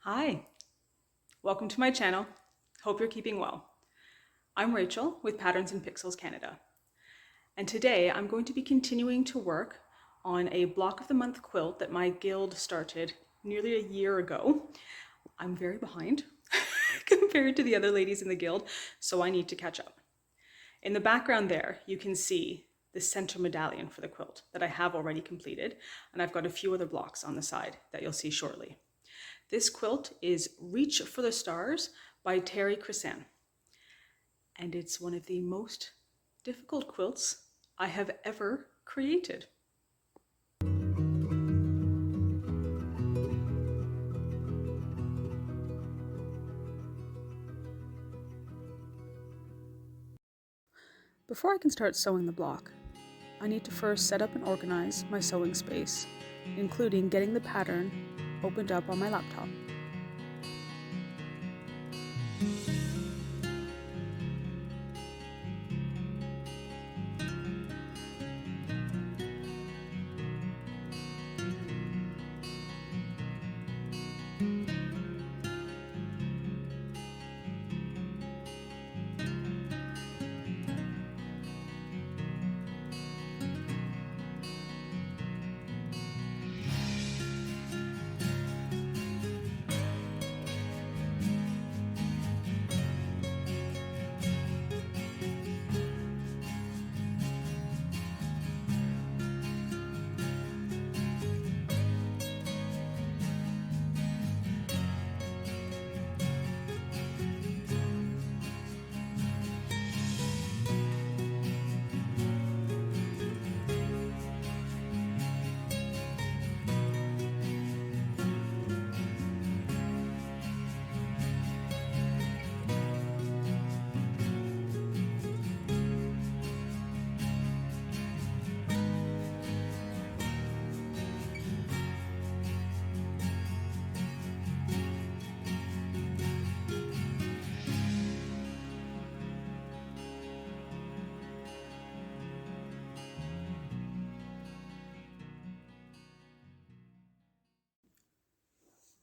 Hi, welcome to my channel. Hope you're keeping well. I'm Rachel with Patterns and Pixels Canada, and today I'm going to be continuing to work on a block of the month quilt that my guild started nearly a year ago. I'm very behind compared to the other ladies in the guild, so I need to catch up. In the background there, you can see the center medallion for the quilt that I have already completed, and I've got a few other blocks on the side that you'll see shortly. This quilt is Reach for the Stars by Terri Krysan, and it's one of the most difficult quilts I have ever created. Before I can start sewing the block, I need to first set up and organize my sewing space, including getting the pattern opened up on my laptop.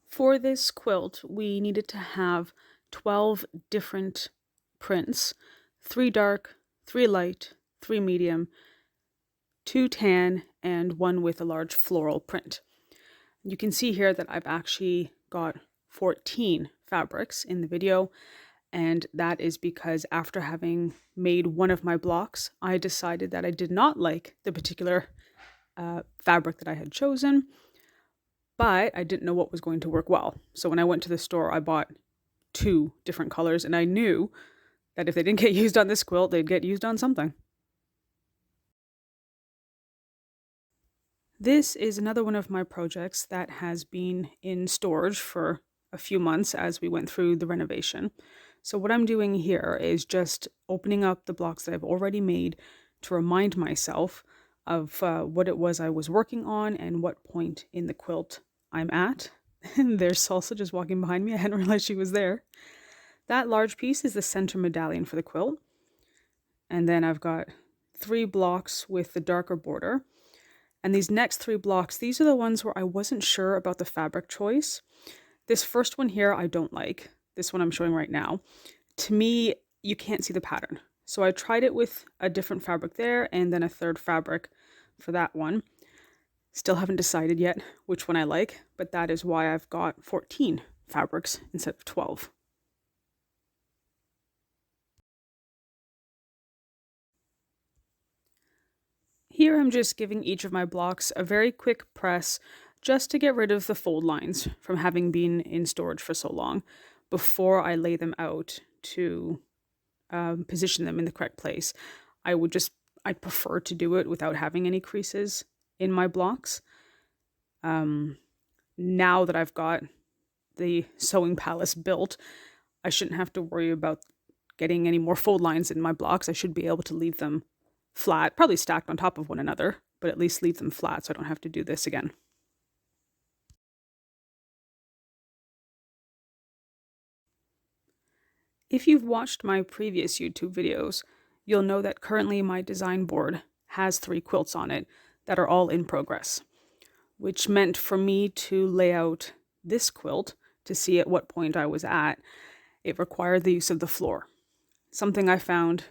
For this quilt, we needed to have 12 different prints, 3 dark, 3 light, 3 medium, 2 tan, and 1 with a large floral print. You can see here that I've actually got 14 fabrics in the video, and that is because after having made one of my blocks, I decided that I did not like the particular fabric that I had chosen, but I didn't know what was going to work well. So when I went to the store, I bought 2 different colors, and I knew that if they didn't get used on this quilt, they'd get used on something. This is another one of my projects that has been in storage for a few months as we went through the renovation. So what I'm doing here is just opening up the blocks that I've already made to remind myself of what it was I was working on and what point in the quilt I'm at. And there's Salsa just walking behind me. I hadn't realized she was there. That large piece is the center medallion for the quilt. And then I've got 3 blocks with the darker border. And these next 3 blocks, these are the ones where I wasn't sure about the fabric choice. This first one here, I don't like. This one I'm showing right now. To me, you can't see the pattern. So I tried it with a different fabric there and then a 3rd fabric for that one. Still haven't decided yet which one I like, but that is why I've got 14 fabrics instead of 12. Here I'm just giving each of my blocks a very quick press just to get rid of the fold lines from having been in storage for so long before I lay them out to position them in the correct place. I'd prefer to do it without having any creases in my blocks. Now that I've got the sewing palace built, I shouldn't have to worry about getting any more fold lines in my blocks. I should be able to leave them flat, probably stacked on top of one another, but at least leave them flat so I don't have to do this again. If you've watched my previous YouTube videos, you'll know that currently my design board has 3 quilts on it that are all in progress, which meant for me to lay out this quilt to see at what point I was at, it required the use of the floor. Something I found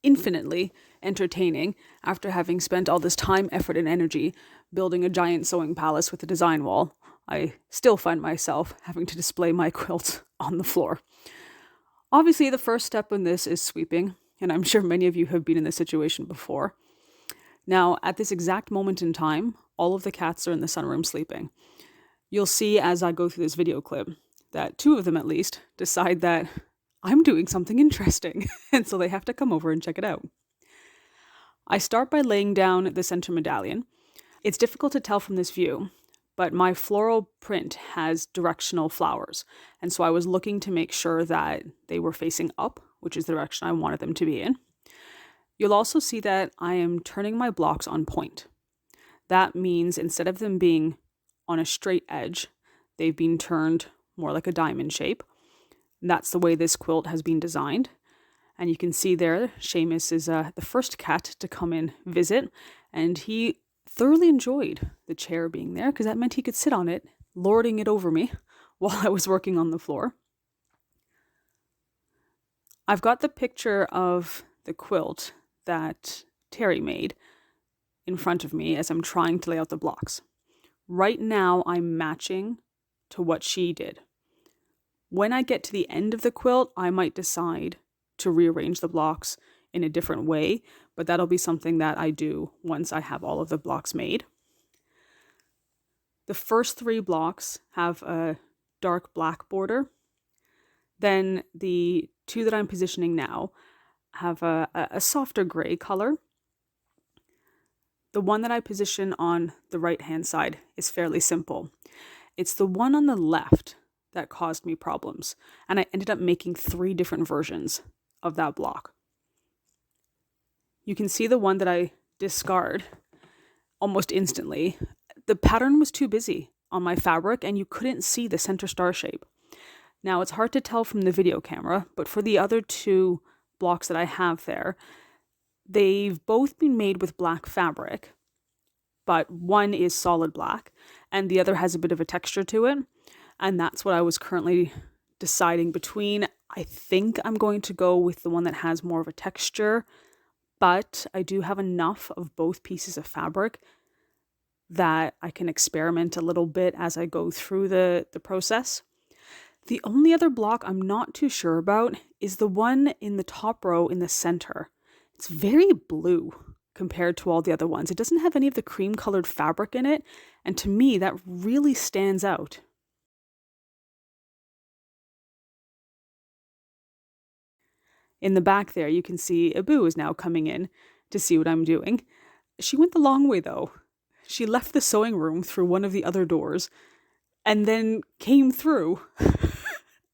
infinitely entertaining after having spent all this time, effort, and energy building a giant sewing palace with a design wall. I still find myself having to display my quilts on the floor. Obviously, the first step in this is sweeping, and I'm sure many of you have been in this situation before. Now, at this exact moment in time, all of the cats are in the sunroom sleeping. You'll see as I go through this video clip that 2 of them at least decide that I'm doing something interesting, and so they have to come over and check it out. I start by laying down the center medallion. It's difficult to tell from this view, but my floral print has directional flowers, and so I was looking to make sure that they were facing up, which is the direction I wanted them to be in. You'll also see that I am turning my blocks on point. That means instead of them being on a straight edge, they've been turned more like a diamond shape. And that's the way this quilt has been designed. And you can see there, Seamus is the first cat to come and visit, and he thoroughly enjoyed the chair being there because that meant he could sit on it, lording it over me while I was working on the floor. I've got the picture of the quilt that Terri made in front of me as I'm trying to lay out the blocks. Right now, I'm matching to what she did. When I get to the end of the quilt, I might decide to rearrange the blocks in a different way, but that'll be something that I do once I have all of the blocks made. The first 3 blocks have a dark black border. Then the 2 that I'm positioning now have a softer gray color. The one that I position on the right-hand side is fairly simple. It's the one on the left that caused me problems, and I ended up making 3 different versions of that block. You can see the one that I discard almost instantly. The pattern was too busy on my fabric, and you couldn't see the center star shape. Now, it's hard to tell from the video camera, but for the other 2 blocks that I have there, they've both been made with black fabric, but one is solid black and the other has a bit of a texture to it. And that's what I was currently deciding between. I think I'm going to go with the one that has more of a texture, but I do have enough of both pieces of fabric that I can experiment a little bit as I go through the process. The only other block I'm not too sure about is the one in the top row in the center. It's very blue compared to all the other ones. It doesn't have any of the cream colored fabric in it, and to me that really stands out. In the back there, you can see Abu is now coming in to see what I'm doing. She went the long way though. She left the sewing room through one of the other doors and then came through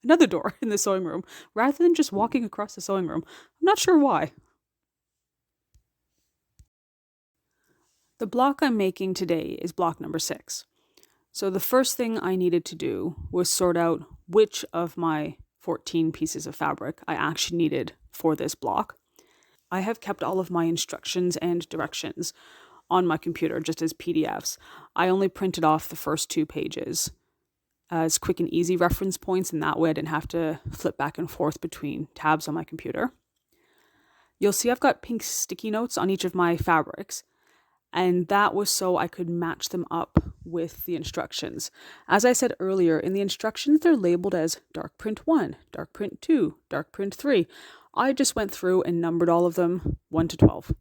another door in the sewing room rather than just walking across the sewing room. I'm not sure why. The block I'm making today is block number 6. So the first thing I needed to do was sort out which of my 14 pieces of fabric I actually needed for this block. I have kept all of my instructions and directions on my computer just as PDFs. I only printed off the first 2 pages as quick and easy reference points, and that way I didn't have to flip back and forth between tabs on my computer. You'll see I've got pink sticky notes on each of my fabrics, and that was so I could match them up with the instructions. As I said earlier, in the instructions they're labeled as dark print 1, dark print 2, dark print 3. I just went through and numbered all of them 1 to 12,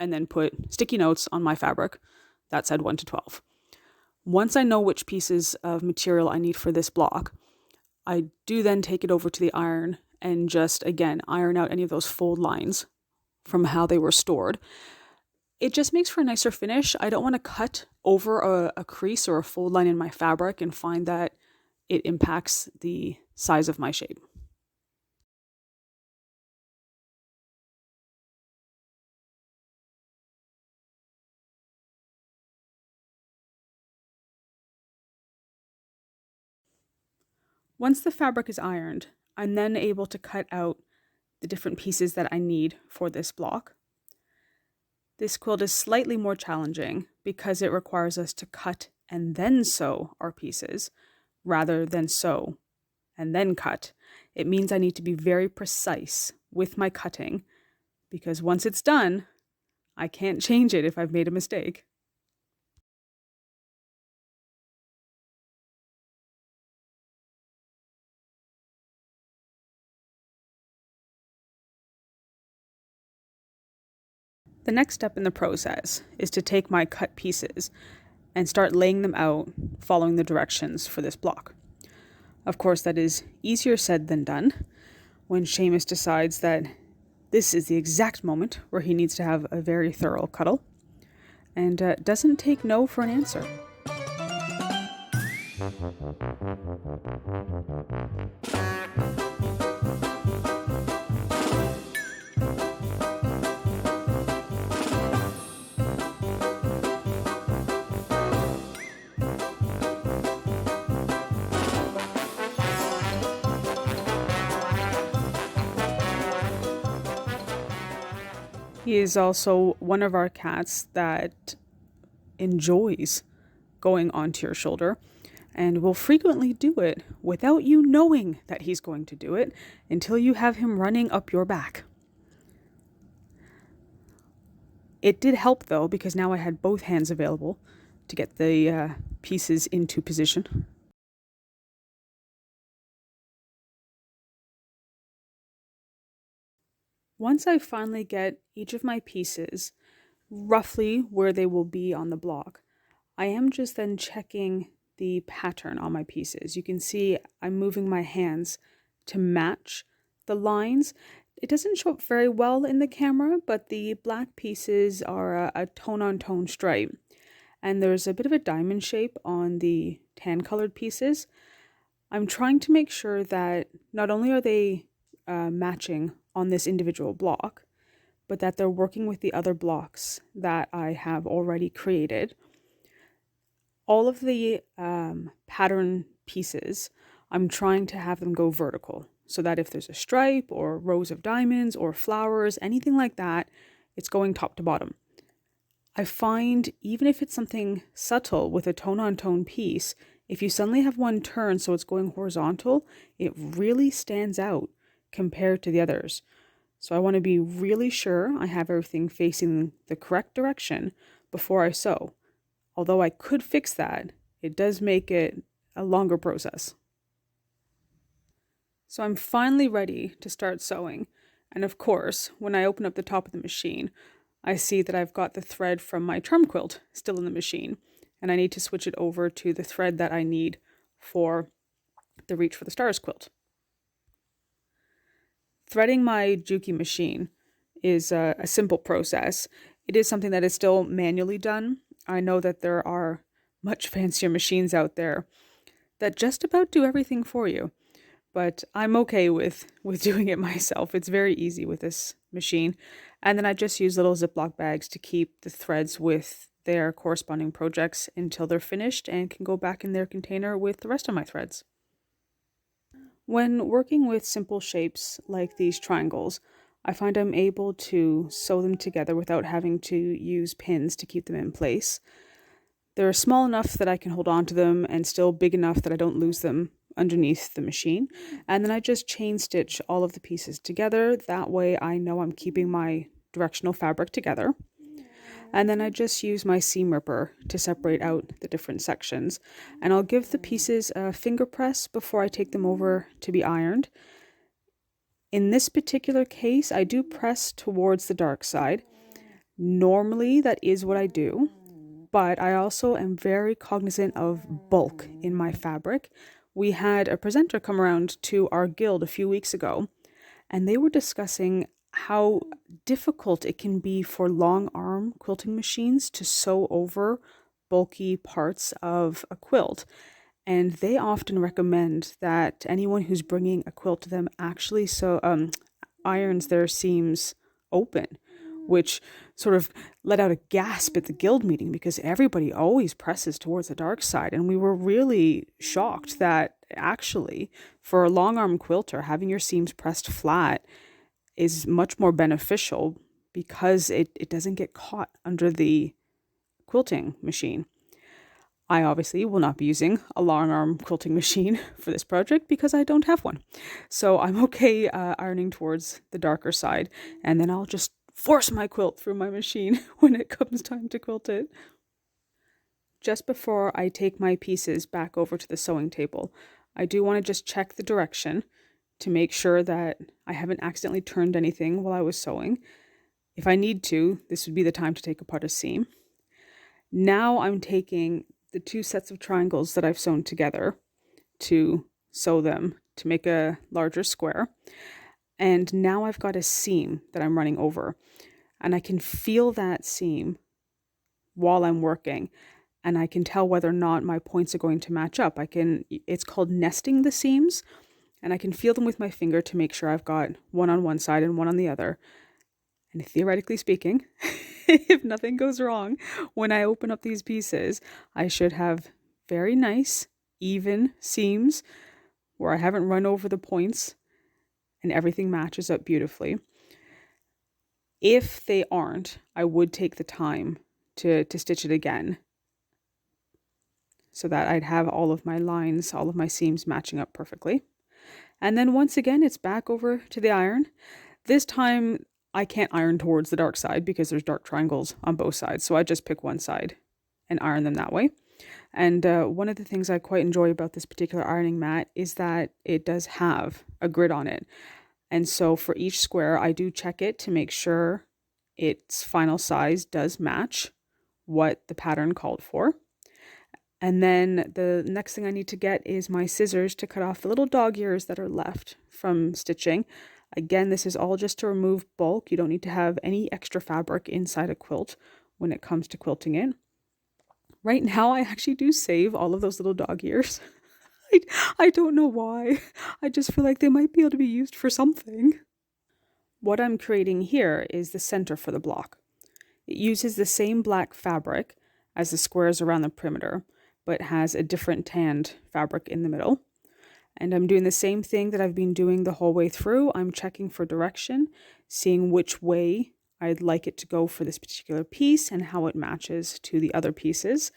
and then put sticky notes on my fabric that said 1 to 12. Once I know which pieces of material I need for this block, I do then take it over to the iron and just, again, iron out any of those fold lines from how they were stored. It just makes for a nicer finish. I don't want to cut over a crease or a fold line in my fabric and find that it impacts the size of my shape. Once the fabric is ironed, I'm then able to cut out the different pieces that I need for this block. This quilt is slightly more challenging because it requires us to cut and then sew our pieces rather than sew and then cut, it means I need to be very precise with my cutting, because once it's done, I can't change it if I've made a mistake. The next step in the process is to take my cut pieces and start laying them out following the directions for this block. Of course, that is easier said than done when Seamus decides that this is the exact moment where he needs to have a very thorough cuddle and doesn't take no for an answer. He is also one of our cats that enjoys going onto your shoulder and will frequently do it without you knowing that he's going to do it until you have him running up your back. It did help though, because now I had both hands available to get the pieces into position. Once I finally get each of my pieces roughly where they will be on the block, I am just then checking the pattern on my pieces. You can see I'm moving my hands to match the lines. It doesn't show up very well in the camera, but the black pieces are a tone-on-tone stripe. And there's a bit of a diamond shape on the tan-colored pieces. I'm trying to make sure that not only are they matching on this individual block, but that they're working with the other blocks that I have already created. All of the pattern pieces, I'm trying to have them go vertical so that if there's a stripe or rows of diamonds or flowers, anything like that, it's going top to bottom. I find even if it's something subtle with a tone-on-tone piece, if you suddenly have one turn so it's going horizontal, it really stands out compared to the others. So I want to be really sure I have everything facing the correct direction before I sew. Although I could fix that, it does make it a longer process. So I'm finally ready to start sewing. And of course, when I open up the top of the machine, I see that I've got the thread from my charm quilt still in the machine. And I need to switch it over to the thread that I need for the Reach for the Stars quilt. Threading my Juki machine is a simple process. It is something that is still manually done. I know that there are much fancier machines out there that just about do everything for you, but I'm okay with doing it myself. It's very easy with this machine. And then I just use little Ziploc bags to keep the threads with their corresponding projects until they're finished and can go back in their container with the rest of my threads. When working with simple shapes like these triangles, I find I'm able to sew them together without having to use pins to keep them in place. They're small enough that I can hold on to them and still big enough that I don't lose them underneath the machine. And then I just chain stitch all of the pieces together. That way I know I'm keeping my directional fabric together. And then I just use my seam ripper to separate out the different sections. And I'll give the pieces a finger press before I take them over to be ironed. In this particular case, I do press towards the dark side. Normally, that is what I do, but I also am very cognizant of bulk in my fabric. We had a presenter come around to our guild a few weeks ago, and they were discussing how difficult it can be for long arm quilting machines to sew over bulky parts of a quilt. And they often recommend that anyone who's bringing a quilt to them actually irons their seams open, which sort of let out a gasp at the guild meeting because everybody always presses towards the dark side. And we were really shocked that actually for a long arm quilter, having your seams pressed flat is much more beneficial because it doesn't get caught under the quilting machine. I obviously will not be using a long arm quilting machine for this project because I don't have one. So I'm okay ironing towards the darker side, and then I'll just force my quilt through my machine when it comes time to quilt it. Just before I take my pieces back over to the sewing table, I do want to just check the direction to make sure that I haven't accidentally turned anything while I was sewing. If I need to, this would be the time to take apart a seam. Now I'm taking the two sets of triangles that I've sewn together to sew them to make a larger square. And now I've got a seam that I'm running over, and I can feel that seam while I'm working, and I can tell whether or not my points are going to match up. It's called nesting the seams, and I can feel them with my finger to make sure I've got one on one side and one on the other. And theoretically speaking, if nothing goes wrong, when I open up these pieces, I should have very nice, even seams where I haven't run over the points and everything matches up beautifully. If they aren't, I would take the time to stitch it again so that I'd have all of my lines, all of my seams matching up perfectly. And then once again, it's back over to the iron. This time, I can't iron towards the dark side because there's dark triangles on both sides. So I just pick one side and iron them that way. And one of the things I quite enjoy about this particular ironing mat is that it does have a grid on it. And so for each square, I do check it to make sure its final size does match what the pattern called for. And then the next thing I need to get is my scissors to cut off the little dog ears that are left from stitching. Again, this is all just to remove bulk. You don't need to have any extra fabric inside a quilt when it comes to quilting it. Right now, I actually do save all of those little dog ears. I don't know why. I just feel like they might be able to be used for something. What I'm creating here is the center for the block. It uses the same black fabric as the squares around the perimeter, but has a different tanned fabric in the middle. And I'm doing the same thing that I've been doing the whole way through. I'm checking for direction, seeing which way I'd like it to go for this particular piece and how it matches to the other pieces.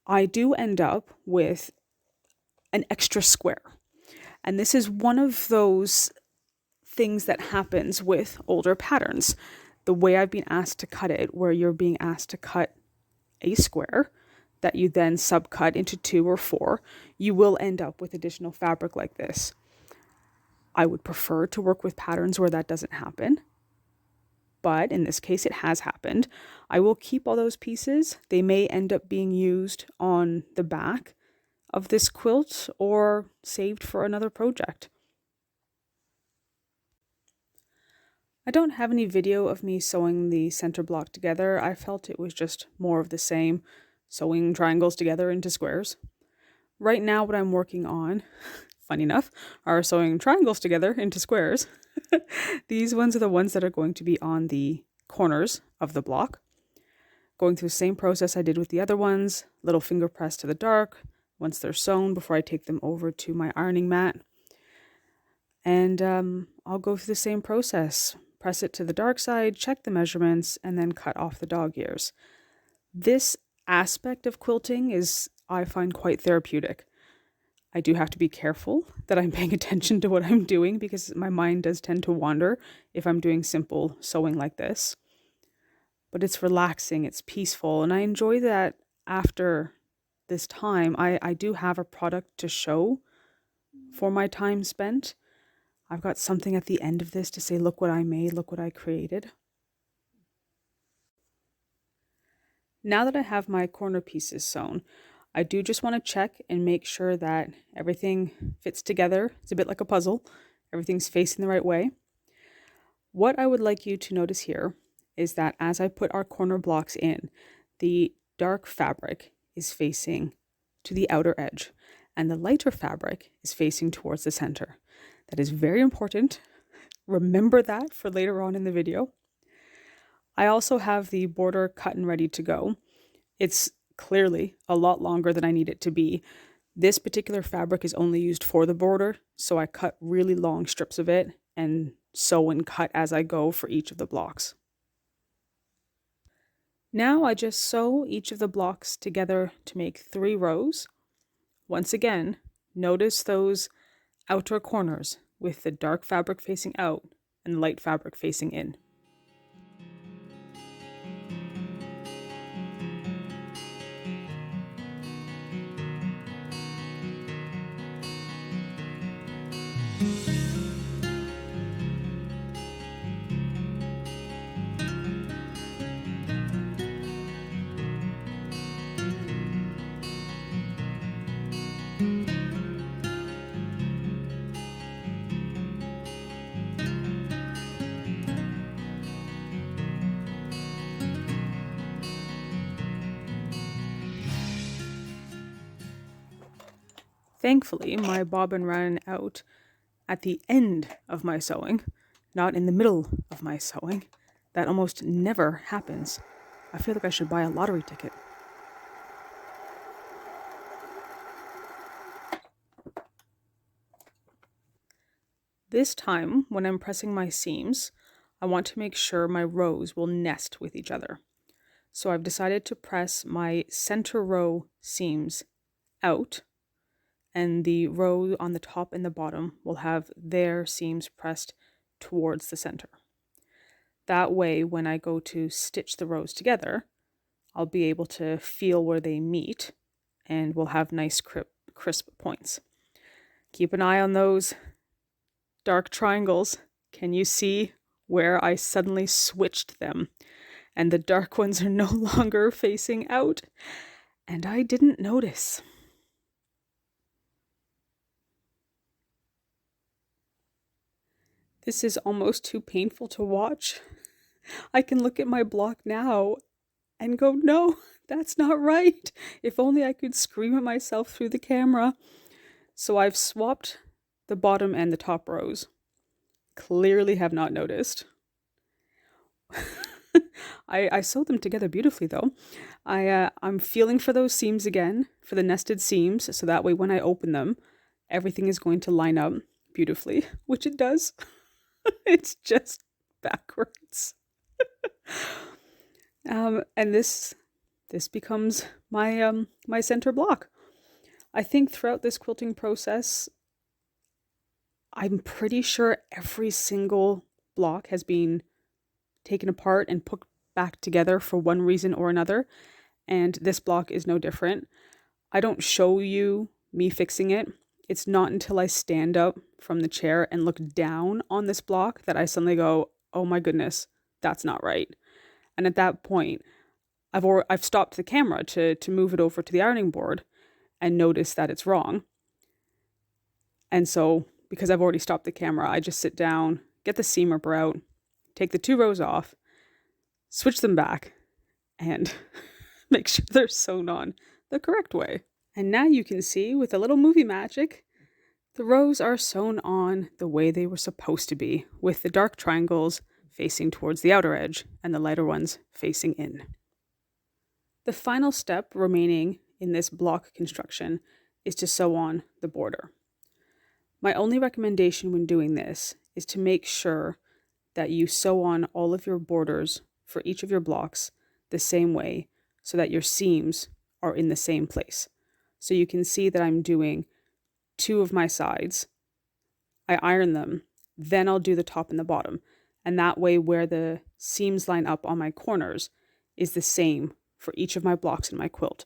I do end up with an extra square. And this is one of those things that happens with older patterns. The way I've been asked to cut it, where you're being asked to cut a square that you then subcut into 2 or 4, you will end up with additional fabric like this. I would prefer to work with patterns where that doesn't happen, but in this case it has happened. I will keep all those pieces. They may end up being used on the back of this quilt or saved for another project. I don't have any video of me sewing the center block together. I felt it was just more of the same, sewing triangles together into squares. Right now what I'm working on, funny enough, are sewing triangles together into squares. These ones are the ones that are going to be on the corners of the block. Going through the same process I did with the other ones, little finger press to the dark once they're sewn before I take them over to my ironing mat. And I'll go through the same process. Press it to the dark side, check the measurements, and then cut off the dog ears. This aspect of quilting is, I find, quite therapeutic. I do have to be careful that I'm paying attention to what I'm doing because my mind does tend to wander if I'm doing simple sewing like this. But it's relaxing, it's peaceful, and I enjoy that after this time, I do have a product to show for my time spent. I've got something at the end of this to say, look what I made, look what I created. Now that I have my corner pieces sewn, I do just want to check and make sure that everything fits together. It's a bit like a puzzle. Everything's facing the right way. What I would like you to notice here is that as I put our corner blocks in, the dark fabric is facing to the outer edge and the lighter fabric is facing towards the center. That is very important. Remember that for later on in the video. I also have the border cut and ready to go. It's clearly a lot longer than I need it to be. This particular fabric is only used for the border, so I cut really long strips of it and sew and cut as I go for each of the blocks. Now I just sew each of the blocks together to make 3 rows. Once again, notice those outer corners with the dark fabric facing out and light fabric facing in. Thankfully, my bobbin ran out at the end of my sewing, not in the middle of my sewing. That almost never happens. I feel like I should buy a lottery ticket. This time, when I'm pressing my seams, I want to make sure my rows will nest with each other. So I've decided to press my center row seams out, and the row on the top and the bottom will have their seams pressed towards the center. That way, when I go to stitch the rows together, I'll be able to feel where they meet and we'll have nice crisp points. Keep an eye on those dark triangles. Can you see where I suddenly switched them? And the dark ones are no longer facing out. And I didn't notice. This is almost too painful to watch. I can look at my block now and go, no, that's not right. If only I could scream at myself through the camera. So I've swapped the bottom and the top rows. Clearly have not noticed. I sewed them together beautifully though. I'm feeling for those seams again, for the nested seams, so that way when I open them, everything is going to line up beautifully, which it does. It's just backwards. And this becomes my my center block. I think throughout this quilting process, I'm pretty sure every single block has been taken apart and put back together for one reason or another, and this block is no different. I don't show you me fixing it. It's not until I stand up from the chair and look down on this block that I suddenly go, oh my goodness, that's not right. And at that point, I've stopped the camera to move it over to the ironing board and notice that it's wrong. And so, because I've already stopped the camera, I just sit down, get the seam ripper out, take the 2 rows off, switch them back, and make sure they're sewn on the correct way. And now you can see, with a little movie magic, the rows are sewn on the way they were supposed to be, with the dark triangles facing towards the outer edge and the lighter ones facing in. The final step remaining in this block construction is to sew on the border. My only recommendation when doing this is to make sure that you sew on all of your borders for each of your blocks the same way so that your seams are in the same place. So you can see that I'm doing 2 of my sides. I iron them, then I'll do the top and the bottom. And that way where the seams line up on my corners is the same for each of my blocks in my quilt.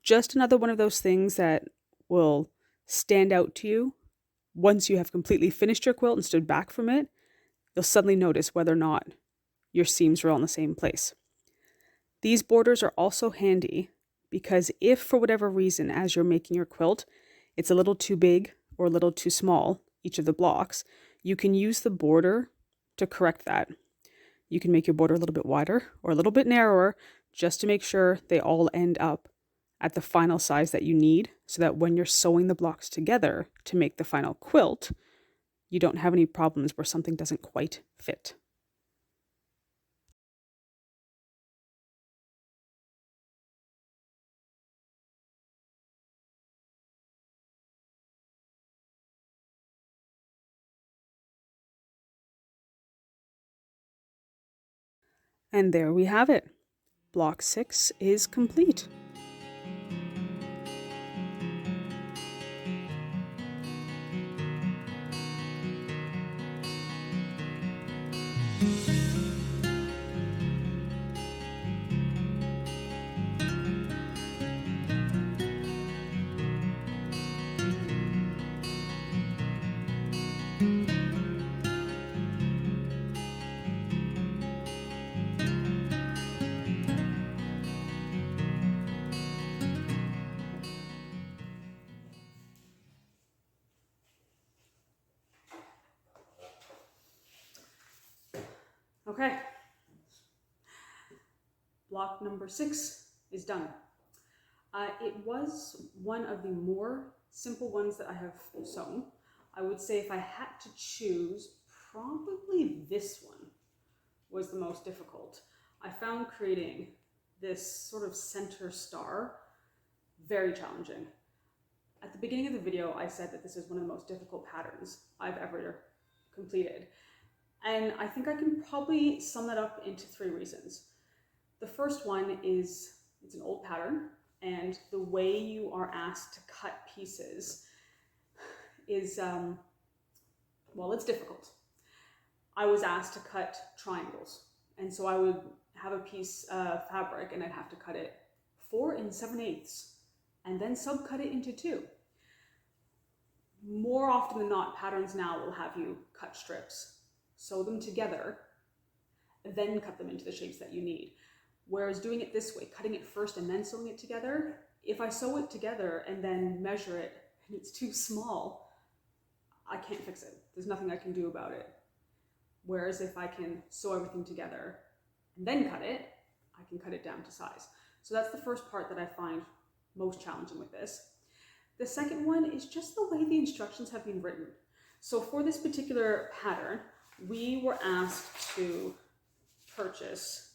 Just another one of those things that will stand out to you. Once you have completely finished your quilt and stood back from it, you'll suddenly notice whether or not your seams are all in the same place. These borders are also handy because if for whatever reason, as you're making your quilt, it's a little too big or a little too small, each of the blocks, you can use the border to correct that. You can make your border a little bit wider or a little bit narrower just to make sure they all end up at the final size that you need, so that when you're sewing the blocks together to make the final quilt, you don't have any problems where something doesn't quite fit. And there we have it. block 6 is complete. Okay, block number 6 is done. It was one of the more simple ones that I have sewn. I would say if I had to choose, probably this one was the most difficult. I found creating this sort of center star very challenging. At the beginning of the video, I said that this is one of the most difficult patterns I've ever completed. And I think I can probably sum that up into 3 reasons. The first one is it's an old pattern, and the way you are asked to cut pieces is, well, it's difficult. I was asked to cut triangles, and so I would have a piece of fabric and I'd have to cut it 4 7/8 and then subcut it into 2. More often than not, patterns now will have you cut strips, sew them together, then cut them into the shapes that you need. Whereas doing it this way, cutting it first and then sewing it together, if I sew it together and then measure it and it's too small, I can't fix it. There's nothing I can do about it. Whereas if I can sew everything together and then cut it, I can cut it down to size. So that's the first part that I find most challenging with this. The second one is just the way the instructions have been written. So for this particular pattern, we were asked to purchase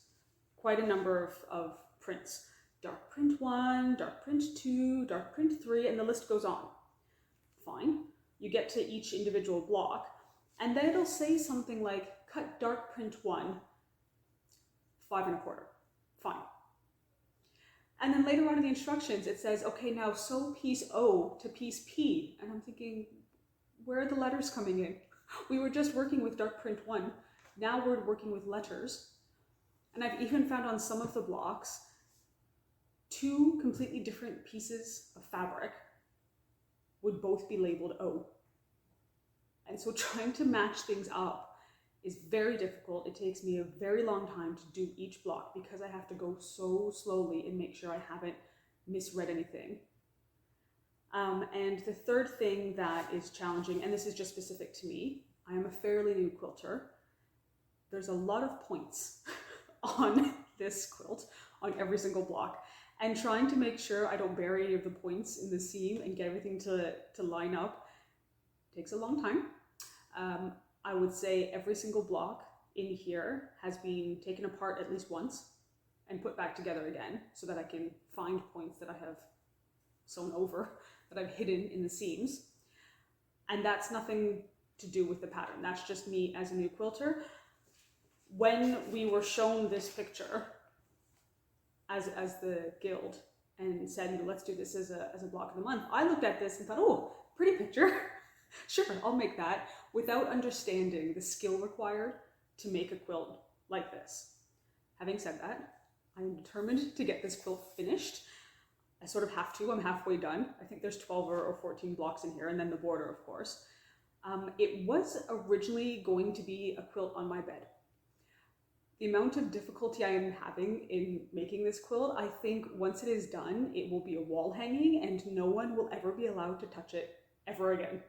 quite a number of prints. Dark print 1, dark print 2, dark print 3, and the list goes on. Fine. You get to each individual block, and then it'll say something like, cut dark print 1, 5 1/4. Fine. And then later on in the instructions, it says, okay, now sew piece O to piece P. And I'm thinking, where are the letters coming in? We were just working with dark print 1. Now we're working with letters. And I've even found on some of the blocks, 2 completely different pieces of fabric would both be labeled O. And so trying to match things up is very difficult. It takes me a very long time to do each block because I have to go so slowly and make sure I haven't misread anything. And the third thing that is challenging, and this is just specific to me, I am a fairly new quilter. There's a lot of points on this quilt, on every single block, and trying to make sure I don't bury any of the points in the seam and get everything to line up takes a long time. I would say every single block in here has been taken apart at least once and put back together again so that I can find points that I have sewn over, that I've hidden in the seams. And that's nothing to do with the pattern. That's just me as a new quilter. When we were shown this picture as the guild and said, let's do this as a block of the month, I looked at this and thought, oh, pretty picture. Sure, I'll make that, without understanding the skill required to make a quilt like this. Having said that, I'm determined to get this quilt finished. I sort of have to. I'm halfway done. I think there's 12 or 14 blocks in here, and then the border, of course. It was originally going to be a quilt on my bed. The amount of difficulty I am having in making this quilt, I think once it is done, it will be a wall hanging and no one will ever be allowed to touch it ever again.